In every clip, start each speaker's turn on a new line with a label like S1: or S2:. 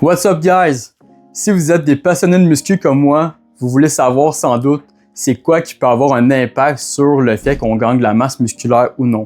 S1: What's up guys? Si vous êtes des passionnés de muscu comme moi, vous voulez savoir sans doute c'est quoi qui peut avoir un impact sur le fait qu'on gagne de la masse musculaire ou non.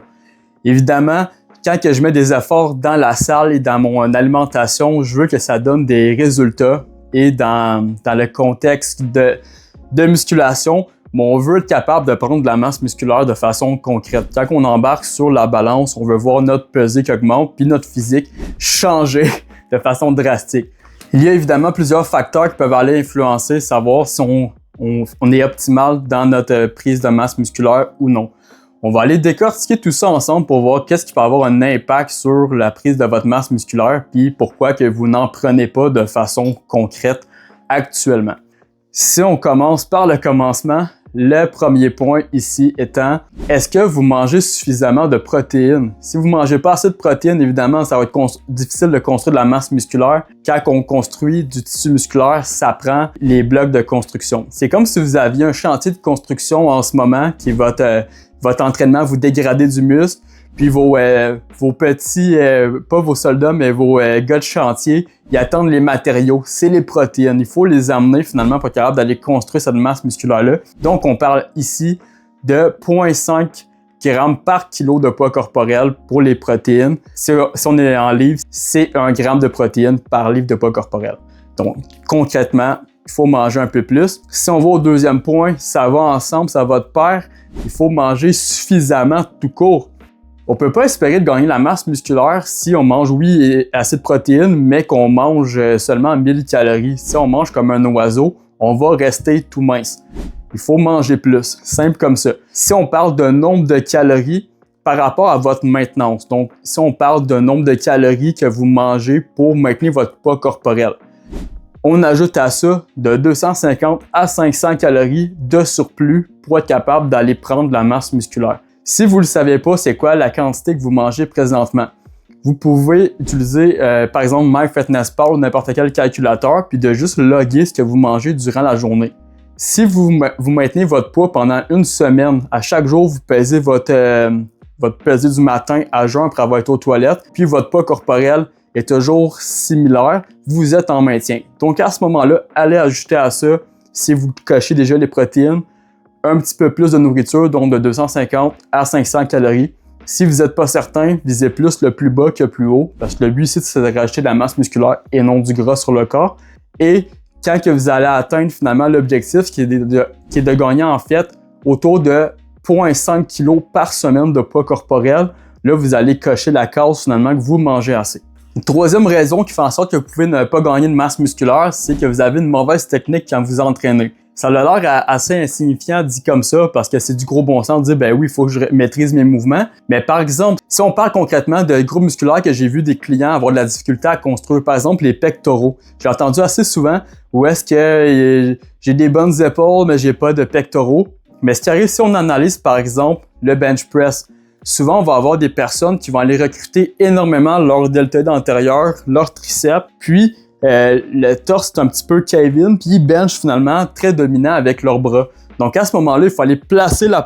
S1: Évidemment, quand je mets des efforts dans la salle et dans mon alimentation, je veux que ça donne des résultats et dans le contexte de musculation, on veut être capable de prendre de la masse musculaire de façon concrète. Quand on embarque sur la balance, on veut voir notre pesée qui augmente puis notre physique changer de façon drastique. Il y a évidemment plusieurs facteurs qui peuvent aller influencer, savoir si on est optimal dans notre prise de masse musculaire ou non. On va aller décortiquer tout ça ensemble pour voir qu'est-ce qui peut avoir un impact sur la prise de votre masse musculaire puis pourquoi que vous n'en prenez pas de façon concrète actuellement. Si on commence par le commencement, le premier point ici étant, est-ce que vous mangez suffisamment de protéines? Si vous ne mangez pas assez de protéines, évidemment, ça va être difficile de construire de la masse musculaire. Quand on construit du tissu musculaire, ça prend les blocs de construction. C'est comme si vous aviez un chantier de construction en ce moment qui va votre entraînement vous dégrader du muscle, puis vos petits, pas vos soldats, mais vos gars de chantier, ils attendent les matériaux, c'est les protéines. Il faut les amener finalement pour être capable d'aller construire cette masse musculaire-là. Donc, on parle ici de 0,5 g par kilo de poids corporel pour les protéines. Si on est en livres, c'est 1 g de protéines par livre de poids corporel. Donc, concrètement, il faut manger un peu plus. Si on va au deuxième point, ça va ensemble, ça va de pair. Il faut manger suffisamment tout court. On ne peut pas espérer de gagner la masse musculaire si on mange, oui, assez de protéines, mais qu'on mange seulement 1000 calories. Si on mange comme un oiseau, on va rester tout mince. Il faut manger plus, simple comme ça. Si on parle de nombre de calories par rapport à votre maintenance, donc si on parle de nombre de calories que vous mangez pour maintenir votre poids corporel, on ajoute à ça de 250 à 500 calories de surplus pour être capable d'aller prendre de la masse musculaire. Si vous ne le savez pas, c'est quoi la quantité que vous mangez présentement? Vous pouvez utiliser, par exemple, MyFitnessPal ou n'importe quel calculateur, puis de juste loguer ce que vous mangez durant la journée. Si vous maintenez votre poids pendant une semaine, à chaque jour, vous pesez votre pesée du matin à jeun après avoir été aux toilettes, puis votre poids corporel est toujours similaire, vous êtes en maintien. Donc à ce moment-là, allez ajouter à ça, si vous cochez déjà les protéines, un petit peu plus de nourriture, donc de 250 à 500 calories. Si vous n'êtes pas certain, visez plus le plus bas que le plus haut, parce que le but ici, c'est de rajouter de la masse musculaire et non du gras sur le corps. Et quand que vous allez atteindre finalement l'objectif, qui est de gagner en fait autour de 0,5 kg par semaine de poids corporel, là, vous allez cocher la case finalement que vous mangez assez. Une troisième raison qui fait en sorte que vous pouvez ne pas gagner de masse musculaire, c'est que vous avez une mauvaise technique quand vous entraînez. Ça a l'air assez insignifiant dit comme ça parce que c'est du gros bon sens de dire ben oui, il faut que je maîtrise mes mouvements. Mais par exemple, si on parle concrètement de groupes musculaires que j'ai vu des clients avoir de la difficulté à construire, par exemple les pectoraux. J'ai entendu assez souvent où est-ce que j'ai des bonnes épaules mais j'ai pas de pectoraux. Mais ce qui arrive si on analyse par exemple le bench press, souvent on va avoir des personnes qui vont aller recruter énormément leur deltoïde antérieur, leur triceps, puis le torse est un petit peu cave-in, puis ils benchent finalement très dominant avec leurs bras. Donc à ce moment-là, il faut aller placer la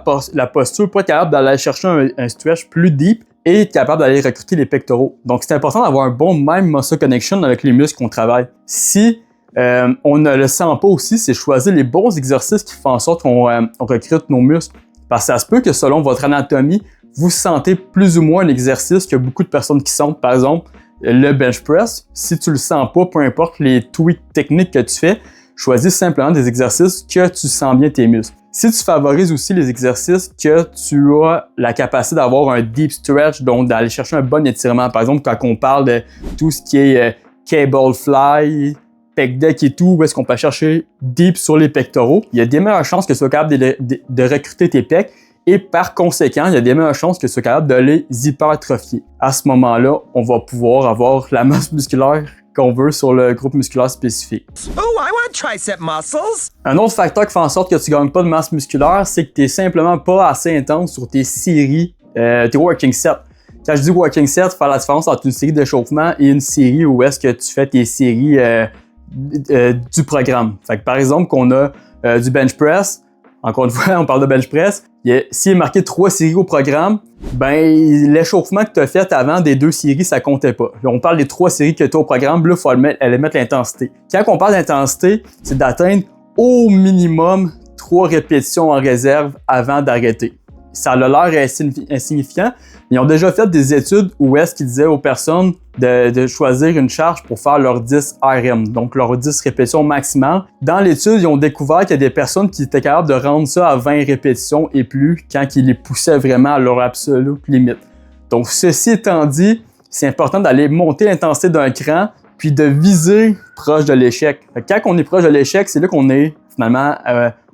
S1: posture pour être capable d'aller chercher un stretch plus deep et être capable d'aller recruter les pectoraux. Donc c'est important d'avoir un bon mind muscle connection avec les muscles qu'on travaille. Si on ne le sent pas aussi, c'est choisir les bons exercices qui font en sorte qu'on recrute nos muscles. Parce que ça se peut que selon votre anatomie, vous sentez plus ou moins l'exercice que beaucoup de personnes qui sentent, par exemple, le bench press. Si tu le sens pas, peu importe les tweaks techniques que tu fais, choisis simplement des exercices que tu sens bien tes muscles. Si tu favorises aussi les exercices que tu as la capacité d'avoir un deep stretch, donc d'aller chercher un bon étirement, par exemple, quand on parle de tout ce qui est cable fly, pec deck et tout, où est-ce qu'on peut chercher deep sur les pectoraux, il y a des meilleures chances que tu sois capable de recruter tes pecs. Et par conséquent, il y a des meilleures chances que tu sois capable de les hypertrophier. À ce moment-là, on va pouvoir avoir la masse musculaire qu'on veut sur le groupe musculaire spécifique.
S2: Oh, I want tricep muscles!
S1: Un autre facteur qui fait en sorte que tu ne gagnes pas de masse musculaire, c'est que tu n'es simplement pas assez intense sur tes séries, tes working sets. Quand je dis working set, faire la différence entre une série d'échauffement et une série où est-ce que tu fais tes séries du programme. Fait que par exemple, qu'on a du bench press, encore une fois, on parle de bench press, s'il est marqué 3 séries au programme, ben l'échauffement que tu as fait avant des 2 séries, ça comptait pas. Là, on parle des 3 séries que tu as au programme, là, il faut aller mettre l'intensité. Quand on parle d'intensité, c'est d'atteindre au minimum 3 répétitions en réserve avant d'arrêter. Ça a l'air insignifiant, mais ils ont déjà fait des études où est-ce qu'ils disaient aux personnes de choisir une charge pour faire leurs 10 RM, donc leurs 10 répétitions maximales. Dans l'étude, ils ont découvert qu'il y a des personnes qui étaient capables de rendre ça à 20 répétitions et plus quand ils les poussaient vraiment à leur absolue limite. Donc, ceci étant dit, c'est important d'aller monter l'intensité d'un cran puis de viser proche de l'échec. Quand on est proche de l'échec, c'est là qu'on est finalement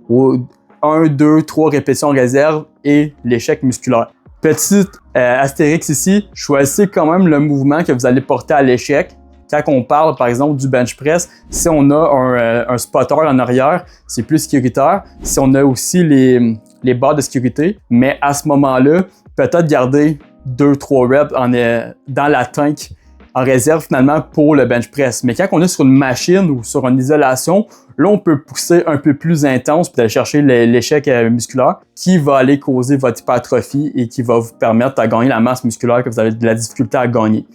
S1: au 1, 2, 3 répétitions en réserve et l'échec musculaire. Petite astérix ici, choisissez quand même le mouvement que vous allez porter à l'échec. Quand on parle, par exemple, du bench press, si on a un spotter en arrière, c'est plus sécuritaire. Si on a aussi les barres de sécurité, mais à ce moment-là, peut-être garder 2-3 reps dans la tank en réserve finalement pour le bench press. Mais quand on est sur une machine ou sur une isolation, là, on peut pousser un peu plus intense pour aller chercher l'échec musculaire qui va aller causer votre hypertrophie et qui va vous permettre de gagner la masse musculaire que vous avez de la difficulté à gagner.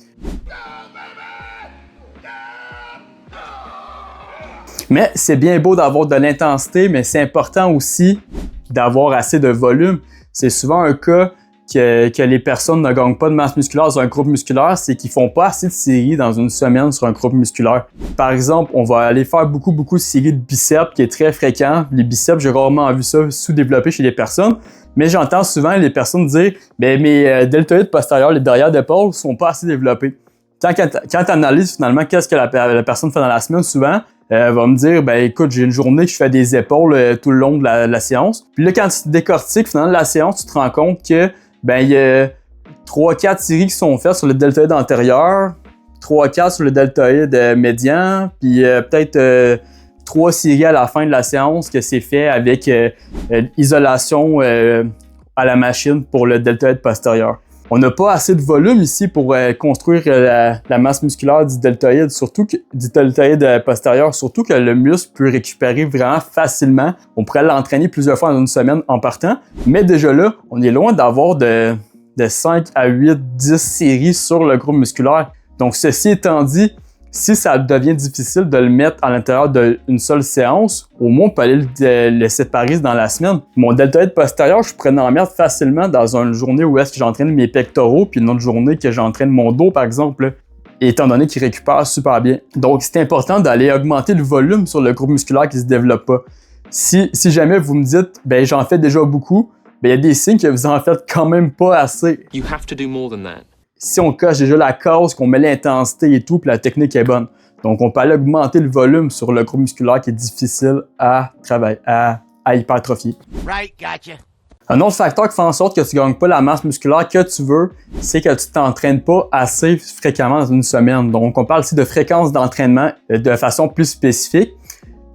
S1: Mais c'est bien beau d'avoir de l'intensité, mais c'est important aussi d'avoir assez de volume. C'est souvent un cas que les personnes ne gagnent pas de masse musculaire dans un groupe musculaire, c'est qu'ils font pas assez de séries dans une semaine sur un groupe musculaire. Par exemple, on va aller faire beaucoup de séries de biceps, qui est très fréquent. Les biceps, j'ai rarement vu ça sous-développé chez les personnes, mais j'entends souvent les personnes dire « Ben mes deltoïdes postérieurs, les derrière d'épaule, sont pas assez développés. » Quand tu analyses finalement qu'est-ce que la personne fait dans la semaine, souvent, elle va me dire, ben écoute, j'ai une journée que je fais des épaules tout le long de la séance. Puis là, quand tu décortiques finalement la séance, tu te rends compte que ben il y a 3-4 séries qui sont faites sur le deltoïde antérieur, 3-4 sur le deltoïde médian, puis peut-être 3 séries à la fin de la séance que c'est fait avec isolation à la machine pour le deltoïde postérieur. On n'a pas assez de volume ici pour construire la masse musculaire du deltoïde, du deltoïde postérieur, surtout que le muscle peut récupérer vraiment facilement. On pourrait l'entraîner plusieurs fois dans une semaine en partant, mais déjà là, on est loin d'avoir de 5 à 8, 10 séries sur le groupe musculaire. Donc, ceci étant dit, si ça devient difficile de le mettre à l'intérieur d'une seule séance, au moins on peut aller le séparer dans la semaine. Mon deltoïde postérieur, je pourrais en mettre facilement dans une journée où est-ce que j'entraîne mes pectoraux, puis une autre journée que j'entraîne mon dos, par exemple, étant donné qu'il récupère super bien. Donc, c'est important d'aller augmenter le volume sur le groupe musculaire qui ne se développe pas. Si jamais vous me dites, ben j'en fais déjà beaucoup, ben il y a des signes que vous en faites quand même pas assez.
S3: You have to do more than that.
S1: Si on coche déjà la cause, qu'on met l'intensité et tout, puis la technique est bonne. Donc, on peut aller augmenter le volume sur le groupe musculaire qui est difficile à travailler, à hypertrophier.
S2: Right, gotcha.
S1: Un autre facteur qui fait en sorte que tu ne gagnes pas la masse musculaire que tu veux, c'est que tu ne t'entraînes pas assez fréquemment dans une semaine. Donc, on parle ici de fréquence d'entraînement de façon plus spécifique.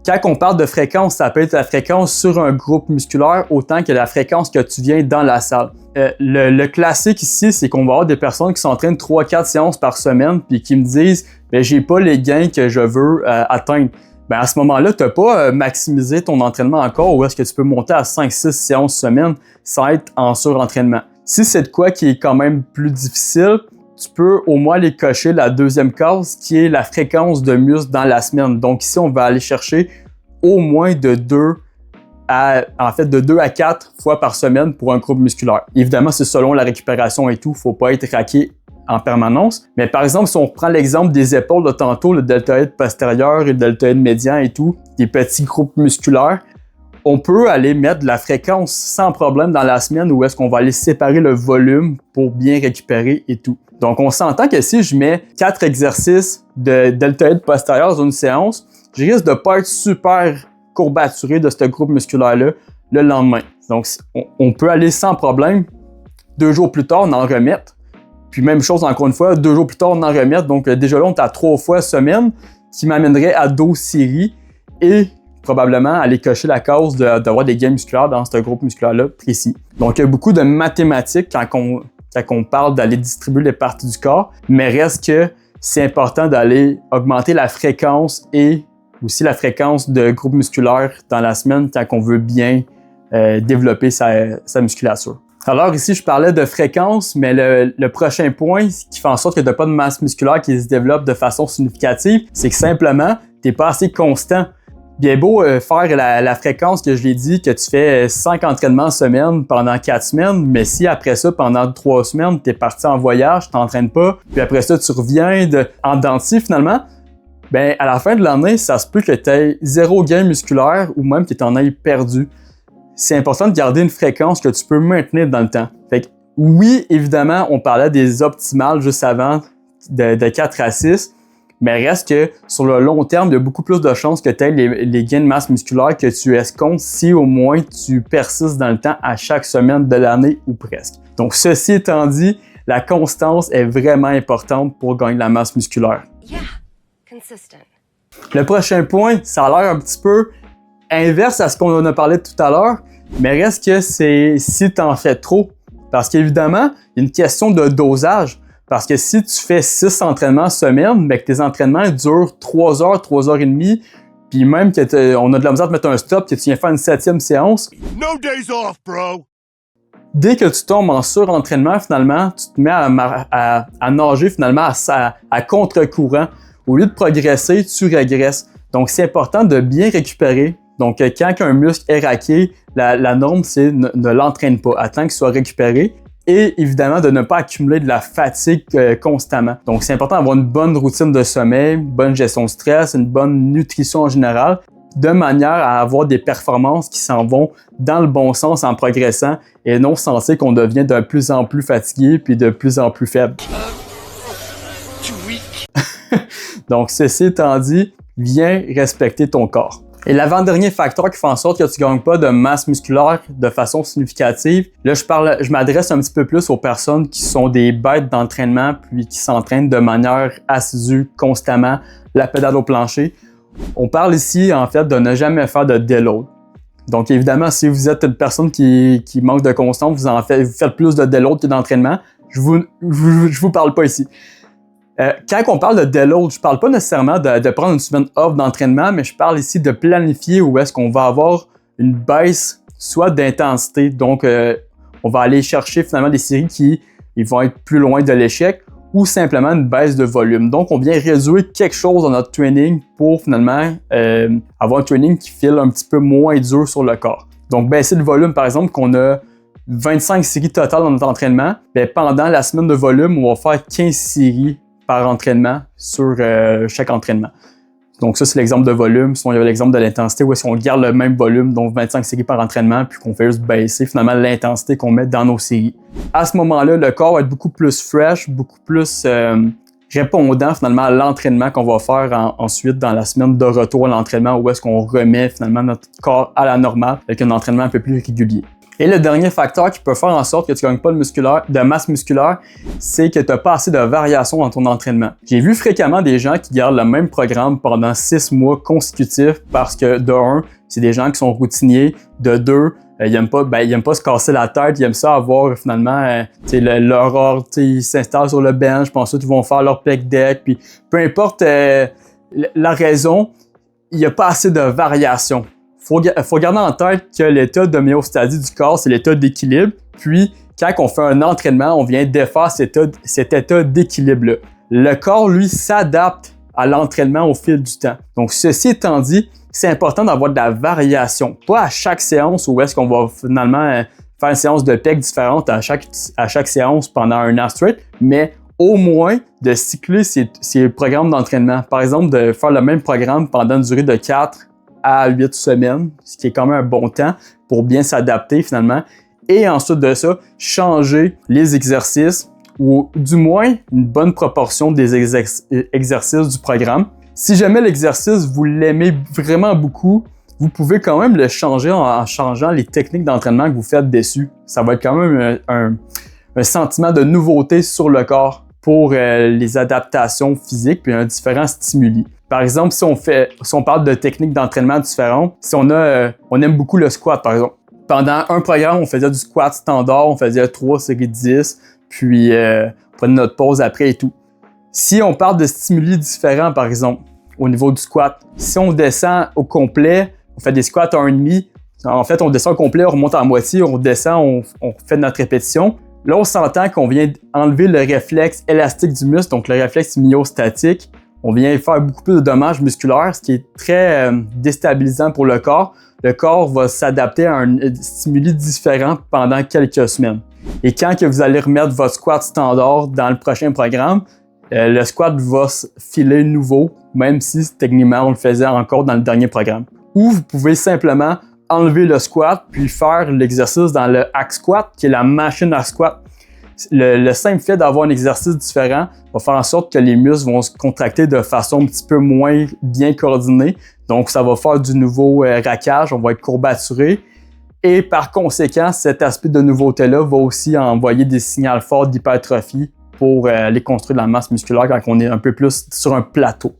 S1: Quand on parle de fréquence, ça peut être la fréquence sur un groupe musculaire autant que la fréquence que tu viens dans la salle. Le classique ici, c'est qu'on va avoir des personnes qui s'entraînent 3-4 séances par semaine puis qui me disent « ben j'ai pas les gains que je veux atteindre ». Ben à ce moment-là, tu n'as pas maximisé ton entraînement encore ou est-ce que tu peux monter à 5-6 séances semaine sans être en surentraînement. Si c'est de quoi qui est quand même plus difficile, tu peux au moins aller cocher la deuxième case qui est la fréquence de muscle dans la semaine. Donc ici, on va aller chercher au moins de 2 à 4 fois par semaine pour un groupe musculaire. Évidemment, c'est selon la récupération et tout, il ne faut pas être raqué en permanence. Mais par exemple, si on prend l'exemple des épaules de tantôt, le deltoïde postérieur et le deltoïde médian et tout, des petits groupes musculaires, on peut aller mettre de la fréquence sans problème dans la semaine où est-ce qu'on va aller séparer le volume pour bien récupérer et tout. Donc, on s'entend que si je mets 4 exercices de deltoïde postérieur dans une séance, je risque de ne pas être super courbaturé de ce groupe musculaire-là le lendemain. Donc, on peut aller sans problème. 2 jours plus tard, on en remettre. Puis même chose, encore une fois, 2 jours plus tard, on en remettre. Donc, déjà là, on est à 3 fois semaine qui m'amènerait à 12 séries et probablement aller cocher la cause d'avoir des gains musculaires dans ce groupe musculaire-là précis. Donc, il y a beaucoup de mathématiques quand on parle d'aller distribuer les parties du corps, mais reste que c'est important d'aller augmenter la fréquence et aussi la fréquence de groupes musculaires dans la semaine quand on veut bien développer sa musculature. Alors ici, je parlais de fréquence, mais le prochain point qui fait en sorte que tu n'as pas de masse musculaire qui se développe de façon significative, c'est que simplement, tu n'es pas assez constant. Bien beau faire la fréquence que je l'ai dit, que tu fais 5 entraînements semaine pendant 4 semaines, mais si après ça, pendant 3 semaines, tu es parti en voyage, tu t'entraînes pas, puis après ça, tu reviens en denti finalement, ben à la fin de l'année, ça se peut que tu aies 0 gain musculaire ou même que tu en aies perdu. C'est important de garder une fréquence que tu peux maintenir dans le temps. Fait que, oui, évidemment, on parlait des optimales juste avant de 4 à 6, mais reste que sur le long terme, il y a beaucoup plus de chances que tu aies les gains de masse musculaire que tu escomptes si au moins tu persistes dans le temps à chaque semaine de l'année ou presque. Donc, ceci étant dit, la constance est vraiment importante pour gagner de la masse musculaire.
S3: Yeah, consistent.
S1: Le prochain point, ça a l'air un petit peu inverse à ce qu'on en a parlé tout à l'heure, mais reste que c'est si tu en fais trop. Parce qu'évidemment, il y a une question de dosage. Parce que si tu fais 6 entraînements semaine, ben que tes entraînements durent 3 heures, 3 heures et demie, puis même qu'on a de la misère de mettre un stop, que tu viens faire une 7e séance.
S2: No days off, bro!
S1: Dès que tu tombes en surentraînement, finalement, tu te mets à nager finalement à contre-courant. Au lieu de progresser, tu régresses. Donc, c'est important de bien récupérer. Donc, quand un muscle est raqué, la norme, c'est ne l'entraîne pas, attends qu'il soit récupéré. Et évidemment, de ne pas accumuler de la fatigue constamment. Donc, c'est important d'avoir une bonne routine de sommeil, une bonne gestion de stress, une bonne nutrition en général, de manière à avoir des performances qui s'en vont dans le bon sens en progressant et non sentir qu'on devient de plus en plus fatigué puis de plus en plus faible. Donc, ceci étant dit, viens respecter ton corps. Et l'avant-dernier facteur qui fait en sorte que tu ne gagnes pas de masse musculaire de façon significative, là je m'adresse un petit peu plus aux personnes qui sont des bêtes d'entraînement puis qui s'entraînent de manière assidue, constamment, la pédale au plancher. On parle ici en fait de ne jamais faire de deload. Donc évidemment, si vous êtes une personne qui manque de constance, vous faites plus de deload que d'entraînement, je vous parle pas ici. Quand on parle de deload, je parle pas nécessairement de prendre une semaine off d'entraînement, mais je parle ici de planifier où est-ce qu'on va avoir une baisse soit d'intensité. Donc, on va aller chercher finalement des séries qui vont être plus loin de l'échec ou simplement une baisse de volume. Donc, on vient réduire quelque chose dans notre training pour finalement avoir un training qui file un petit peu moins dur sur le corps. Donc, baisser le volume, par exemple, qu'on a 25 séries totales dans notre entraînement, bien, pendant la semaine de volume, on va faire 15 séries par entraînement sur chaque entraînement. Donc ça, c'est l'exemple de volume. Sinon, il y a l'exemple de l'intensité où est-ce qu'on garde le même volume, donc 25 séries par entraînement, puis qu'on fait juste baisser finalement l'intensité qu'on met dans nos séries. À ce moment-là, le corps va être beaucoup plus fresh, beaucoup plus répondant finalement à l'entraînement qu'on va faire ensuite dans la semaine de retour à l'entraînement où est-ce qu'on remet finalement notre corps à la normale avec un entraînement un peu plus régulier. Et le dernier facteur qui peut faire en sorte que tu ne gagnes pas de masse musculaire, c'est que tu n'as pas assez de variation dans ton entraînement. J'ai vu fréquemment des gens qui gardent le même programme pendant 6 mois consécutifs parce que, de 1, c'est des gens qui sont routiniers, de 2, ils n'aiment pas se casser la tête, ils aiment ça avoir finalement leur ordre, ils s'installent sur le bench, puis ensuite ils vont faire leur pec deck, puis peu importe la raison, il n'y a pas assez de variation. Faut garder en tête que l'état d'homéostasie du corps, c'est l'état d'équilibre. Puis, quand on fait un entraînement, on vient défaire cet état d'équilibre-là. Le corps, lui, s'adapte à l'entraînement au fil du temps. Donc, ceci étant dit, c'est important d'avoir de la variation. Pas à chaque séance où est-ce qu'on va finalement faire une séance de pec différente à chaque séance pendant un an straight, mais au moins de cycler ces programmes d'entraînement. Par exemple, de faire le même programme pendant une durée de 4 à 8 semaines, ce qui est quand même un bon temps pour bien s'adapter finalement. Et ensuite de ça, changer les exercices ou du moins une bonne proportion des exercices du programme. Si jamais l'exercice, vous l'aimez vraiment beaucoup, vous pouvez quand même le changer en changeant les techniques d'entraînement que vous faites dessus. Ça va être quand même un sentiment de nouveauté sur le corps pour les adaptations physiques puis un différent stimuli. Par exemple, si on parle de techniques d'entraînement différentes, si on aime beaucoup le squat, par exemple. Pendant un programme, on faisait du squat standard, on faisait 3 séries de 10, puis on prenait notre pause après et tout. Si on parle de stimuli différents, par exemple, au niveau du squat, si on descend au complet, on fait des squats à 1,5, En fait, on descend au complet, on remonte à moitié, on descend, on fait notre répétition. Là, on s'entend qu'on vient enlever le réflexe élastique du muscle, donc le réflexe myostatique. On vient faire beaucoup plus de dommages musculaires, ce qui est très déstabilisant pour le corps. Le corps va s'adapter à un stimuli différent pendant quelques semaines. Et quand que vous allez remettre votre squat standard dans le prochain programme, le squat va se filer nouveau, même si techniquement on le faisait encore dans le dernier programme. Ou vous pouvez simplement enlever le squat puis faire l'exercice dans le hack squat, qui est la machine à squat. Le simple fait d'avoir un exercice différent va faire en sorte que les muscles vont se contracter de façon un petit peu moins bien coordonnée. Donc, ça va faire du nouveau raquage, on va être courbaturé. Et par conséquent, cet aspect de nouveauté-là va aussi envoyer des signaux forts d'hypertrophie pour aller construire de la masse musculaire quand on est un peu plus sur un plateau.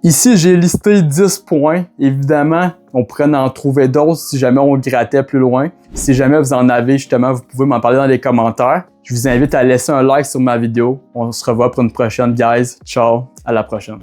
S1: Ici, j'ai listé 10 points. Évidemment, on pourrait en trouver d'autres si jamais on grattait plus loin. Si jamais vous en avez, justement, vous pouvez m'en parler dans les commentaires. Je vous invite à laisser un like sur ma vidéo. On se revoit pour une prochaine, guys. Ciao, à la prochaine.